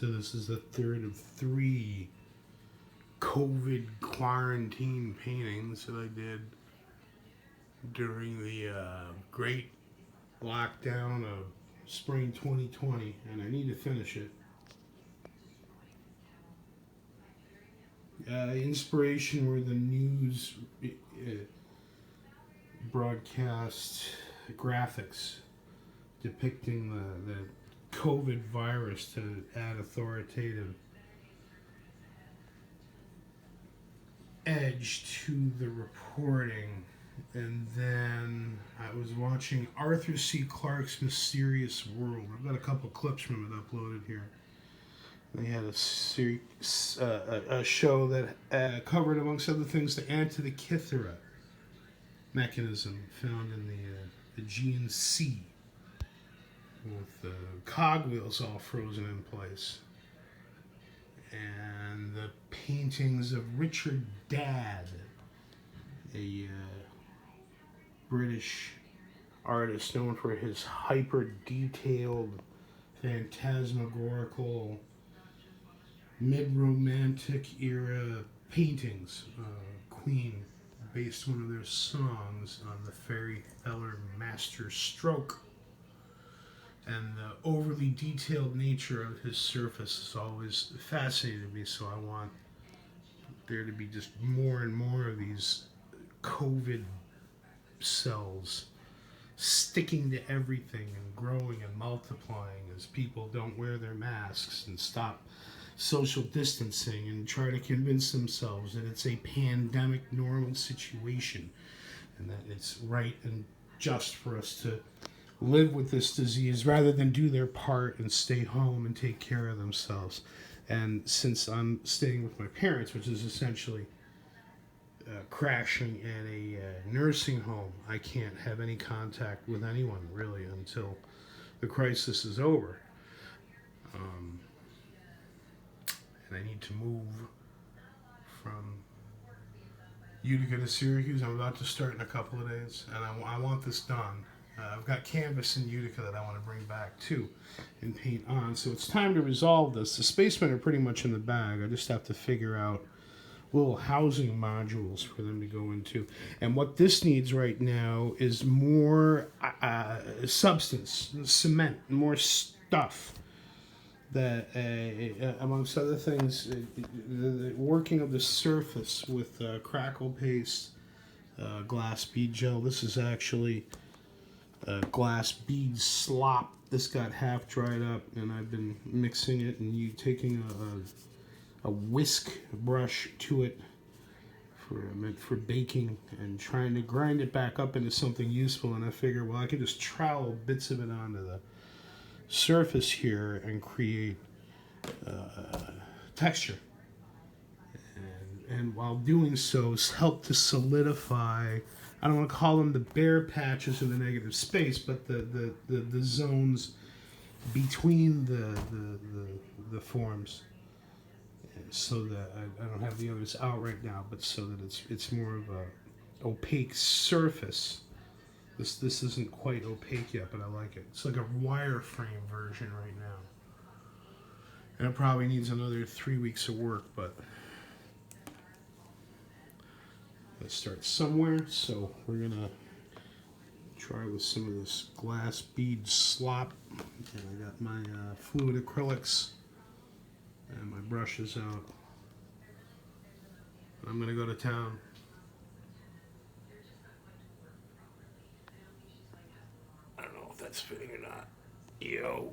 So this is the third of 3 COVID quarantine paintings that I did during the great lockdown of spring 2020, and I need to finish it. Inspiration were the news broadcast graphics depicting the COVID virus to add authoritative edge to the reporting. And then I was watching Arthur C. Clarke's Mysterious World. I've got a couple clips from it uploaded here. They had a show that covered, amongst other things, the Antikythera mechanism found in the Aegean Sea, with the cogwheels all frozen in place. And the paintings of Richard Dadd, a British artist known for his hyper-detailed, phantasmagorical, mid-romantic era paintings. Queen based one of their songs on the Fairy Feller master stroke. And the overly detailed nature of his surface has always fascinated me, so I want there to be just more and more of these COVID cells sticking to everything and growing and multiplying as people don't wear their masks and stop social distancing and try to convince themselves that it's a pandemic normal situation and that it's right and just for us to live with this disease rather than do their part and stay home and take care of themselves. And since I'm staying with my parents, which is essentially crashing in a nursing home, I can't have any contact with anyone really until the crisis is over. And I need to move from Utica to Syracuse. I'm about to start in a couple of days, and I want this done. I've got canvas in Utica that I want to bring back too and paint on. So it's time to resolve this. The spacemen are pretty much in the bag. I just have to figure out little housing modules for them to go into. And what this needs right now is more substance, cement, more stuff. That, amongst other things, the working of the surface with crackle paste, glass bead gel. This is actually glass bead slop. This got half dried up, and I've been mixing it and taking a whisk brush to it for baking and trying to grind it back up into something useful. And I figure, well, I could just trowel bits of it onto the surface here and create texture, and while doing so help to solidify, I don't want to call them the bare patches in the negative space, but the zones between the forms, so that I don't have the others out right now, but so that it's more of a opaque surface. This isn't quite opaque yet, but I like it. It's like a wireframe version right now. And it probably needs another 3 weeks of work, but let's start somewhere. So we're gonna try with some of this glass bead slop. And I got my fluid acrylics and my brushes out. I'm gonna go to town. That's fitting or not. Yo.